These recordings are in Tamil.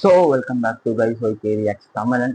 So welcome back to guys YK reacts Tamizhan.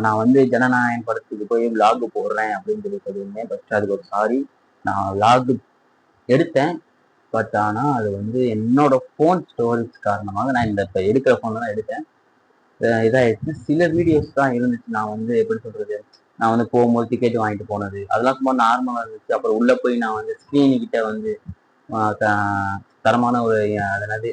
நான் வந்து ஜனநாயகம் படத்துக்கு போய் விலாக் போடுறேன் அப்படின்னு சொல்லி சொல்லியிருந்தேன். பட் அதுக்கு ஒரு சாரி, நான் விலாக் எடுத்தேன். பட் ஆனால் அது வந்து என்னோட ஃபோன் ஸ்டோரேஜ் காரணமாக நான் இந்த இப்போ எடுக்கிற ஃபோனில் தான் எடுத்தேன். இதாகிடுச்சு. சில வீடியோஸ் தான் இருந்துச்சு. நான் வந்து எப்படி சொல்கிறது, நான் வந்து போகும்போது டிக்கெட் வாங்கிட்டு போனது அதெல்லாம் சும்மா நார்மலாக இருந்துச்சு. அப்புறம் உள்ளே போய் நான் வந்து ஸ்க்ரீனுக்கிட்ட வந்து தரமான ஒரு அதனது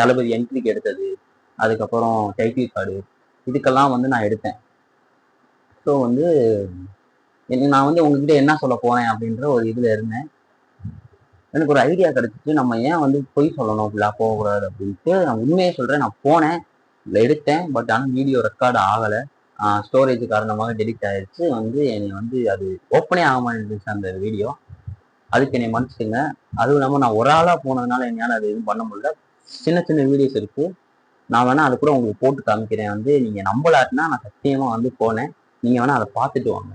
தளபதி என்ட்ரிக்கு எடுத்தது, அதுக்கப்புறம் டைட்டில் கார்டு, இதுக்கெல்லாம் வந்து நான் எடுத்தேன். ஸோ வந்து நான் வந்து உங்ககிட்ட என்ன சொல்ல போறேன் அப்படின்ற ஒரு இதில் இருந்தேன். எனக்கு ஒரு ஐடியா கிடைச்சிச்சு, நம்ம ஏன் வந்து பொய் சொல்லணும், அப்படிலாம் போகக்கூடாது அப்படின்ட்டு. நான் உண்மையே சொல்கிறேன், நான் போனேன், எடுத்தேன். பட் ஆனால் வீடியோ ரெக்கார்டு ஆகலை. ஸ்டோரேஜ் காரணமாக டெலிட் ஆயிடுச்சு. வந்து என்னை வந்து அது ஓப்பனே ஆக மாட்டேங்குச்சு அந்த வீடியோ. அதுக்கு என்னை மன்னிச்சுங்க. அதுவும் இல்லாமல் நான் ஒரு ஆளாக போனதுனால என்னால் அது எதுவும் பண்ண முடியல. சின்ன சின்ன வீடியோஸ் இருக்குது, நான் வேணா அது கூட உங்களுக்கு போட்டு காமிக்கிறேன். வந்து நீங்க நம்பலாட்டினா நான் சத்தியமா வந்து போனேன், நீங்க வேணா அதை பார்த்துட்டு வாங்க.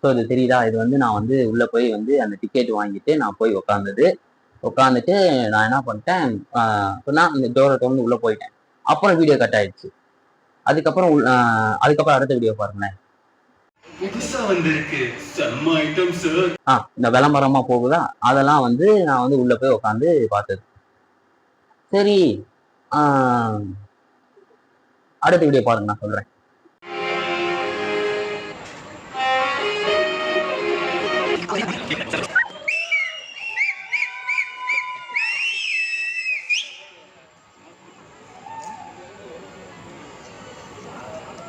ஸோ இது தெரியுதா, இது வந்து நான் வந்து உள்ள போய் வந்து அந்த டிக்கெட் வாங்கிட்டு நான் போய் உட்காந்துட்டு நான் என்ன பண்ணிட்டேன், நான் இந்த டோரை திறந்து உள்ள போயிட்டேன். அப்புறம் வீடியோ கட் ஆயிடுச்சு. அதுக்கப்புறம் அடுத்த வீடியோ பாருங்களேன். இந்த விளம்பரமா போகுதா, அதெல்லாம் வந்து நான் வந்து உள்ள போய் உட்காந்து பார்த்தது. சரி, அடுத்த வீடியோ பாருங்க, நான் சொல்றேன்.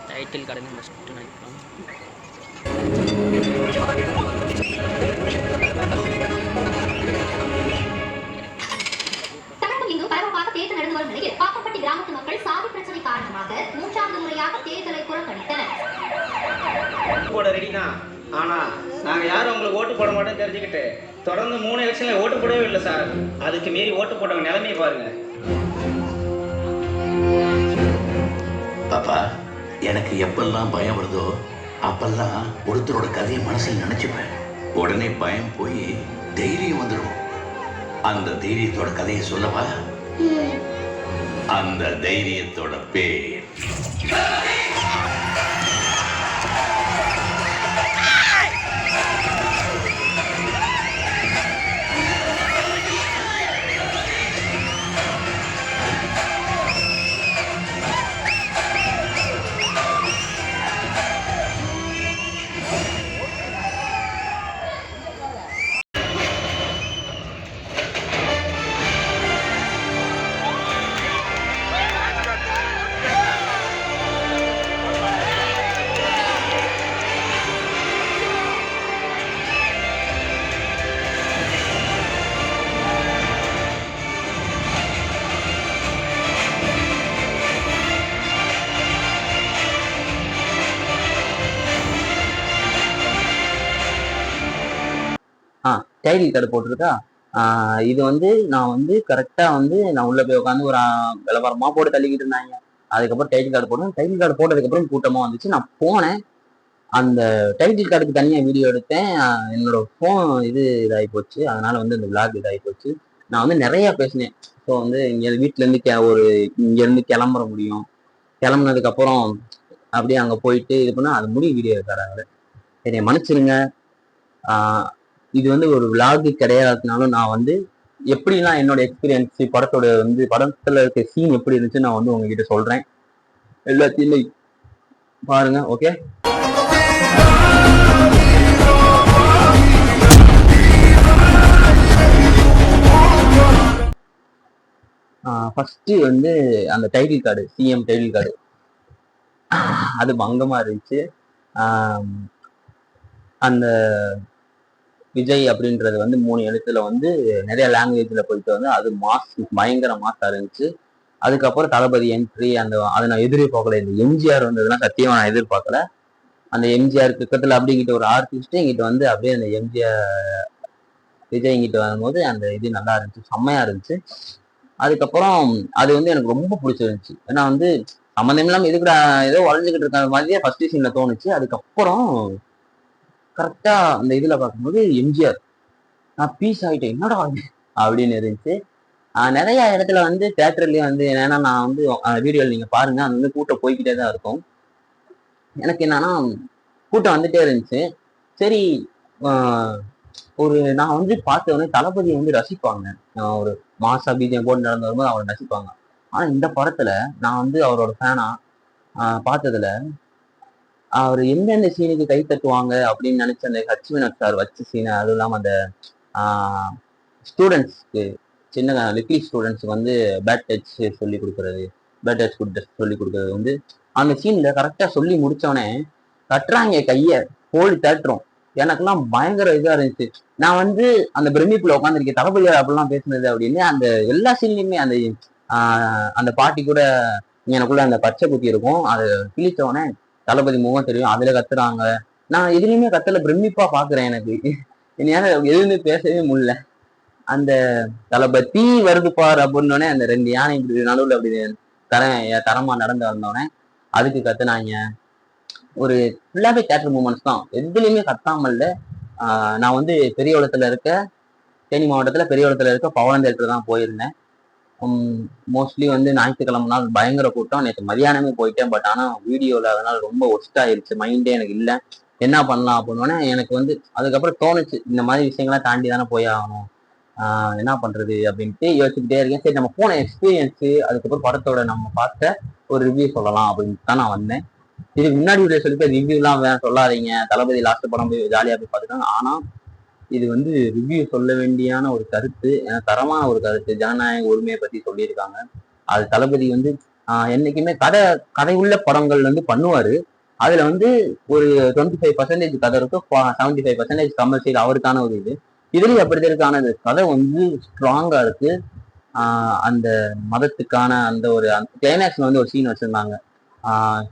டைட்டில் கடமை மஸ்ட் நினைக்கலாம். தமிழகமெங்கும் பரவலாக தேர்தல் நடந்து வரும் நிலையில் பாப்பப்பட்டி கிராமத்து மக்கள் சாதி பிரச்சனை காரணமாக 3வது முறையாக தேர்தலை புறக்கணித்தனர். ஆனா நாங்க யாரும் உங்களுக்கு ஓட்டு போட மாட்டோம் தெரிஞ்சுக்கிட்டு தொடர்ந்து 3 எலெக்ஷன்ல ஓட்டு போடவே இல்லை சார். அதுக்கு மீறி ஓட்டு போட்டவங்க நிலைமையை பாருங்க. பாப்பா, எனக்கு எப்பெல்லாம் பயம் வருதோ அப்பெல்லாம் ஒருத்தரோட கதையை மனசில் நினைச்சுப்பேன். உடனே பயம் போய் தைரியம் வந்துடும். அந்த தைரியத்தோட கதையை சொல்லவா? அந்த தைரியத்தோட பேர் டைட்டில் கார்டு போட்டிருக்கா. இது வந்து நான் வந்து கரெக்டா வந்து நான் உள்ள போய் உட்காந்து ஒரு விளம்பரமா போட்டு தள்ளிக்கிட்டு இருந்தாங்க. அதுக்கப்புறம் டைட்டில் கார்டு போட்டேன். டைட்டில் கார்டு போட்டதுக்கப்புறம் கூட்டமா வந்துச்சு. நான் போனேன், அந்த டைட்டில் கார்டுக்கு தனியா வீடியோ எடுத்தேன். என்னோட ஃபோன் இதாகி போச்சு. அதனால வந்து இந்த விளாக் இதாகி போச்சு. நான் வந்து நிறைய பேசினேன். ஸோ வந்து இங்க வீட்டுல இருந்து இங்க இருந்து கிளம்புற முடியும். கிளம்புனதுக்கு அப்புறம் அப்படியே அங்க போயிட்டு இது பண்ணா அது முடியும் வீடியோ தராங்க. என்னை மன்னிச்சிருங்க. இது வந்து ஒரு விளாக் கிடையாதுனாலும் நான் வந்து எப்படிலாம் என்னோட எக்ஸ்பீரியன்ஸ் படத்தோட வந்து படத்துல இருக்க சீன் எப்படி இருந்துச்சு நான் வந்து உங்ககிட்ட சொல்றேன். எல்லாத்தையுமே பாருங்க. ஓகே, ஃபர்ஸ்ட் வந்து அந்த title card, CM title card, அது பங்கமா இருந்துச்சு. அந்த விஜய் அப்படின்றது வந்து 3 எழுத்துல வந்து நிறைய லாங்குவேஜ்ல போயிட்டு வந்து அது பயங்கர மாசா இருந்துச்சு. அதுக்கப்புறம் தளபதி என்ட்ரி அதை நான் எதிர்பார்க்கல. இந்த எம்ஜிஆர் வந்ததுன்னா சத்தியமா நான் எதிர்பார்க்கல. அந்த எம்ஜிஆர் பக்கத்துல அப்படிங்கிட்ட ஒரு ஆர்டிஸ்ட் இங்கிட்ட வந்து அப்படியே அந்த எம்ஜிஆர் விஜய் இங்கிட்ட வரும்போது அந்த இது நல்லா இருந்துச்சு, செம்மையா இருந்துச்சு. அதுக்கப்புறம் அது வந்து எனக்கு ரொம்ப பிடிச்சிருந்துச்சு. ஏன்னா வந்து சம்மந்தம் இல்லாம எதுக்குடா ஏதோ வளர்ந்துகிட்டு இருக்க மாதிரியே ஃபர்ஸ்ட் சீன்ல தோணுச்சு. அதுக்கப்புறம் கரெக்டா அந்த இதுல பார்க்கும்போது எம்ஜிஆர் நான் பீஸ் ஆயிட்டேன், என்னடா அப்படின்னு இருந்துச்சு. நிறைய இடத்துல வந்து தியேட்டர்லயும் வந்து என்னன்னா நான் வந்து வீடியோவில் நீங்க பாருங்க, அது வந்து கூட்டம் போய்கிட்டே தான் இருக்கும். எனக்கு என்னன்னா கூட்டம் வந்துட்டே இருந்துச்சு. சரி, ஒரு நான் வந்து பார்த்த உடனே தளபதியை வந்து ரசிப்பாங்க. ஒரு மாசா பிஜிஎம் போட்டு நடந்து வரும்போது அவரை ரசிப்பாங்க. ஆனா இந்த படத்துல நான் வந்து அவரோட ஃபேனா பார்த்ததுல அவர் எந்தெந்த சீனுக்கு கை தட்டுவாங்க அப்படின்னு நினைச்ச அந்த ஹச்வினோத் சார் வச்ச சீனை, அதுவும் இல்லாம அந்த ஸ்டூடெண்ட்ஸ்க்கு சின்ன லிட்டில் ஸ்டூடெண்ட்ஸ்க்கு வந்து பேட் டச் சொல்லி கொடுக்கறது, பேட் டச் சொல்லி கொடுக்கறது வந்து அந்த சீன்ல கரெக்டா சொல்லி முடிச்சோடனே தட்டுறாங்க கைய போலி தட்டுறோம். எனக்கெல்லாம் பயங்கர இதா இருந்துச்சு. நான் வந்து அந்த பிரமிப்புல உட்காந்துருக்கேன், தளபதி அப்படிலாம் பேசுனது அப்படின்னு. அந்த எல்லா சீன்லயுமே அந்த பாட்டி கூட எனக்குள்ள அந்த பச்சை குத்தி இருக்கும், அதை கிழிச்ச உடனே தளபதி முகம் தெரியும், அதுல கத்துறாங்க. நான் எதுலையுமே கத்தல, பிரமிப்பா பாக்குறேன். எனக்கு என்னால எதுவுமே பேசவே முடியல. அந்த தளபதி வருது பார் அப்படின்னோடனே அந்த 2 யானை இப்படி நடுவுல அப்படி தரமா நடந்து வந்தோடனே அதுக்கு கத்துனாங்க. ஒரு ஃபுல்லாவே தியேட்டர் மூமெண்ட்ஸ் தான், எதுலையுமே கத்தாம இல்ல. நான் வந்து பெரியகுளத்துல இருக்க தேனி மாவட்டத்துல பெரியகுளத்துல இருக்க பவன் தேட்டர் தான் போயிருந்தேன். மோஸ்ட்லி வந்து ஞாயிற்றுக்கிழமை நாள் பயங்கர கூட்டம். நேற்று மதியானமே போயிட்டேன். பட் ஆனா வீடியோல அதனால ரொம்ப ஒஸ்ட் ஆயிருச்சு, மைண்டே எனக்கு இல்லை என்ன பண்ணலாம் அப்படின்னோடனே எனக்கு வந்து அதுக்கப்புறம் தோணுச்சு, இந்த மாதிரி விஷயங்கள்லாம் தாண்டி தானே போய் ஆகணும், என்ன பண்றது அப்படின்ட்டு யோசிச்சுக்கிட்டே இருக்கேன். சரி, நம்ம போன எக்ஸ்பீரியன்ஸு அதுக்கப்புறம் படத்தோட நம்ம பார்த்த ஒரு ரிவ்யூ சொல்லலாம் அப்படின்ட்டு தான் நான் வந்தேன். இதுக்கு முன்னாடி வீடியோ சொல்லிட்டு ரிவ்யூலாம் வேணாம் சொல்லாதீங்க, தளபதி லாஸ்ட் படம் போய் ஜாலியாக போய் பார்த்துட்டாங்க. ஆனா இது வந்து ரிவ்யூ சொல்ல வேண்டியான ஒரு கருத்து, தரமான ஒரு கருத்து, ஜனநாயக உரிமையை பத்தி சொல்லியிருக்காங்க. அது தளபதி வந்து என்னைக்குமே கதை உள்ள படங்கள் வந்து பண்ணுவாரு. அதுல வந்து ஒரு 25% கதை இருக்கும், 75% கமர்ஷியல் அவருக்கான ஒரு இதுலயும் அப்படி இருக்கான கதை வந்து ஸ்ட்ராங்கா இருக்கு. அந்த மதத்துக்கான அந்த ஒரு கிளைமேக்ஸ்ல வந்து ஒரு சீன் வச்சிருந்தாங்க.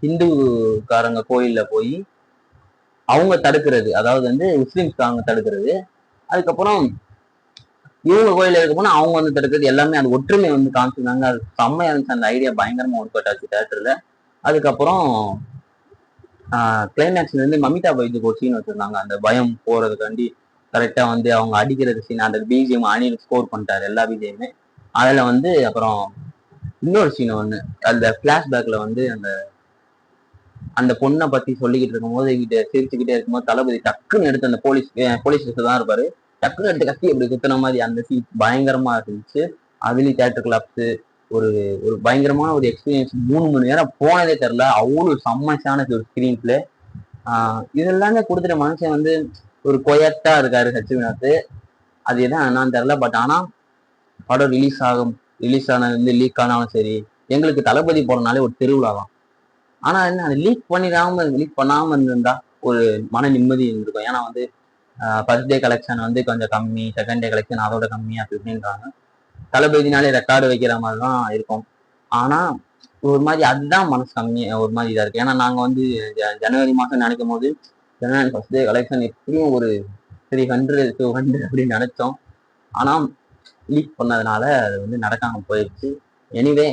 ஹிந்துக்காரங்க கோயில்ல போய் அவங்க தடுக்கிறது, அதாவது வந்து முஸ்லிம்ஸ்காரங்க தடுக்கிறது, அதுக்கப்புறம் இவங்க கோயில இருக்க போனா அவங்க வந்து தடுக்கிறது, எல்லாமே அந்த ஒற்றுமை வந்து காமிச்சிருந்தாங்க. அது செம்மையா இருந்துச்சு. அந்த ஐடியா பயங்கரமா ஒர்க் அவுட் ஆச்சு தியேட்டர்ல. அதுக்கப்புறம் கிளைமேக்ஸ்ல இருந்து மமிதா பைஜுக்கு ஒரு சீன் வச்சிருந்தாங்க, அந்த பயம் போறதுக்காண்டி கரெக்டா வந்து அவங்க அடிக்கிறது சீன். அந்த பிஜிஎம் அணில் ஸ்கோர் பண்ணிட்டாரு எல்லா பிஜிஎம்மே. அதுல வந்து அப்புறம் இன்னொரு சீன் ஒண்ணு, அந்த பிளாஷ்பேக்ல வந்து அந்த பொண்ணை பத்தி சொல்லிக்கிட்டு இருக்கும்போது சிரிச்சுக்கிட்டே இருக்கும்போது தளபதி டக்குன்னு எடுத்து அந்த போலீஸ் தான் இருப்பாரு, டக்குன்னு எடுத்து கத்தி அப்படி குத்துன மாதிரி அந்த சீன் பயங்கரமா இருந்துச்சு. அதுலயும் தியேட்டர் கிளாப்ஸ் ஒரு ஒரு பயங்கரமான ஒரு எக்ஸ்பீரியன்ஸ். 3 மணி நேரம் போனதே தெரியல, அவ்வளவு செம்மச்சான ஒரு ஸ்கிரீன் பிளே. இதெல்லாமே கொடுத்துட்ட மனுஷன் வந்து ஒரு கொயட்டா இருக்காரு ஹச்வினோத். அது எதான் என்னன்னு தெரியல. பட் ஆனா படம் ரிலீஸ் ஆனது வந்து லீக் ஆனாலும் சரி, எங்களுக்கு தளபதி போறதுனாலே ஒரு திருவிழா தான். ஆனா என்ன, அது லீக் பண்ணாம இருந்திருந்தா ஒரு மன நிம்மதி இருந்திருக்கும். ஏன்னா வந்து ஃபர்ஸ்ட் டே கலெக்ஷன் வந்து கொஞ்சம் கம்மி, செகண்ட் டே கலெக்ஷன் அதோட கம்மி அப்படின்றாங்க. தளபதினாலே ரெக்கார்டு வைக்கிற மாதிரி தான் இருக்கும். ஆனா ஒரு மாதிரி அதுதான் மனசு கம்மி, ஒரு மாதிரி இதா இருக்கு. ஏன்னா நாங்க வந்து ஜனவரி மாசம் நினைக்கும் போது ஜனவரி ஃபர்ஸ்ட் டே கலெக்ஷன் எப்படியும் ஒரு 300-200 அப்படின்னு நினைச்சோம். ஆனா லீக் பண்ணதுனால அது வந்து நடக்காம போயிடுச்சு. எனிவே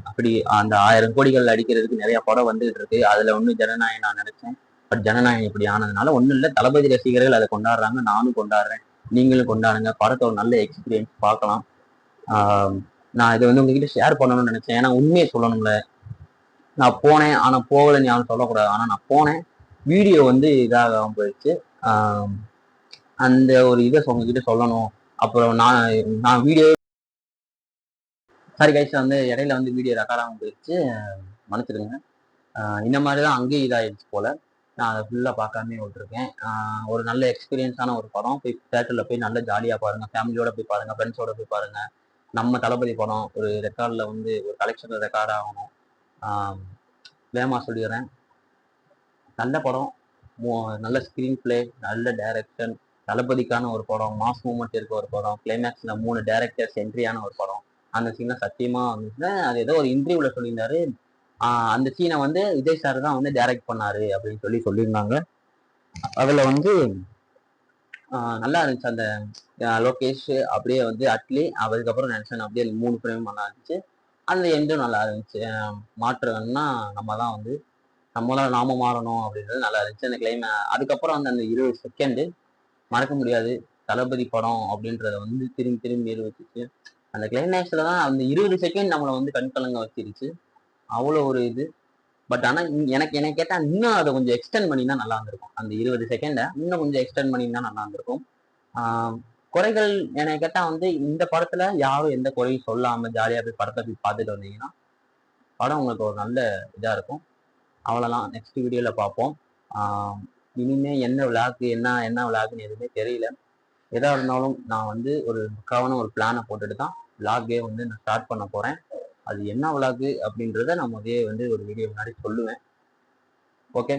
அப்படி அந்த 1000 கோடிகள் அடிக்கிறதுக்கு நிறைய படம் வந்துகிட்டு இருக்கு. அதுல ஒண்ணு ஜனநாயகம் நான் நினைச்சேன். பட் ஜனநாயகம் இப்படி ஆனதுனால ஒண்ணும் இல்லை, தளபதி ரசிகர்கள் அதை கொண்டாடுறாங்க, நானும் கொண்டாடுறேன், நீங்களும் கொண்டாடுங்க. படத்தோட நல்ல எக்ஸ்பீரியன்ஸ் பார்க்கலாம். நான் இதை வந்து உங்ககிட்ட ஷேர் பண்ணணும்னு நினைச்சேன். ஏன்னா உண்மையை சொல்லணும்ல, நான் போனேன் ஆனா போகலன்னு யாரும் சொல்லக்கூடாது. ஆனா நான் போனேன், வீடியோ வந்து இதாகாம போயிடுச்சு. அந்த ஒரு இதை உங்ககிட்ட சொல்லணும். அப்புறம் நான் வீடியோ சாரி கைஸ், வந்து இடையில வந்து வீடியோ ரெக்கார்ட் ஆகாம போயிடுச்சு, மன்னிச்சிடுங்க. இந்த மாதிரி தான் அங்கேயும் இதாகிடுச்சு போல. நான் அதை ஃபுல்லாக பார்க்காமே விட்டுருக்கேன். ஒரு நல்ல எக்ஸ்பீரியன்ஸான ஒரு படம். போய் தேட்டரில் போய் நல்லா ஜாலியாக பாருங்க, ஃபேமிலியோட போய் பாருங்க, ஃப்ரெண்ட்ஸோட போய் பாருங்க. நம்ம தளபதி படம் ஒரு ரெக்கார்டில் வந்து ஒரு கலெக்ஷனில் ரெக்கார்ட் ஆகணும். வேகமாக சொல்லிடுறேன், நல்ல படம், நல்ல ஸ்க்ரீன் பிளே, நல்ல டைரக்ஷன், தளபதிக்கான ஒரு படம், மாஸ் மூமெண்ட் இருக்க ஒரு படம், கிளைமேக்ஸ்ல 3 டேரக்டர்ஸ் என்ட்ரியான ஒரு படம். அந்த சீன்ல சத்தியமா வந்துச்சுன்னா அது ஏதோ ஒரு இன்டர்வியூல சொல்லியிருந்தாரு. அந்த சீனை வந்து விஜய் சார் தான் வந்து டைரக்ட் பண்ணாரு அப்படின்னு சொல்லியிருந்தாங்க. அதுல வந்து நல்லா இருந்துச்சு. அந்த லோகேஷ் அப்படியே வந்து அட்லி, அதுக்கப்புறம் நினைச்சேன் அப்படியே 3 ஃப்ரேம் நல்லா இருந்துச்சு. அந்த எண்டும் நல்லா இருந்துச்சு. மாற்றுறதுன்னா நம்ம தான் வந்து நாம மாறணும் அப்படின்றது நல்லா இருந்துச்சு. அந்த அதுக்கப்புறம் அந்த 20 செகண்டு மறக்க முடியாது. தளபதி படம் அப்படின்றத வந்து திரும்பி திரும்பி நிரூபிச்சிச்சு. அந்த கிளைமேக்ஸ்ல தான் அந்த 20 செகண்ட் நம்மளை வந்து கண்கலங்க வச்சிருச்சு. அவ்வளோ ஒரு இது. பட் ஆனா எனக்கு கேட்டா இன்னும் அதை கொஞ்சம் எக்ஸ்டெண்ட் பண்ணினா நல்லா இருந்திருக்கும். அந்த 20 செகண்டை இன்னும் கொஞ்சம் எக்ஸ்டெண்ட் பண்ணினா நல்லா இருந்திருக்கும். குறைகள் என்னை கேட்டா வந்து இந்த படத்துல யாரும் எந்த குறையும் சொல்லாம ஜாலியா போய் படத்தை போய் பார்த்துட்டு வந்தீங்கன்னா படம் உங்களுக்கு ஒரு நல்ல இதா இருக்கும். அவ்வளோதான். நெக்ஸ்ட் வீடியோல பார்ப்போம். இனிமே என்ன விளாக்கு என்ன விளாக்குன்னு எதுவுமே தெரியல. எதா இருந்தாலும் நான் வந்து ஒரு ஒரு பிளானை போட்டுட்டு தான் விளாகே வந்து நான் ஸ்டார்ட் பண்ண போறேன். அது என்ன விளாகு அப்படின்றத நான் முதலே வந்து ஒரு வீடியோ முன்னாடி சொல்லுவேன். ஓகே.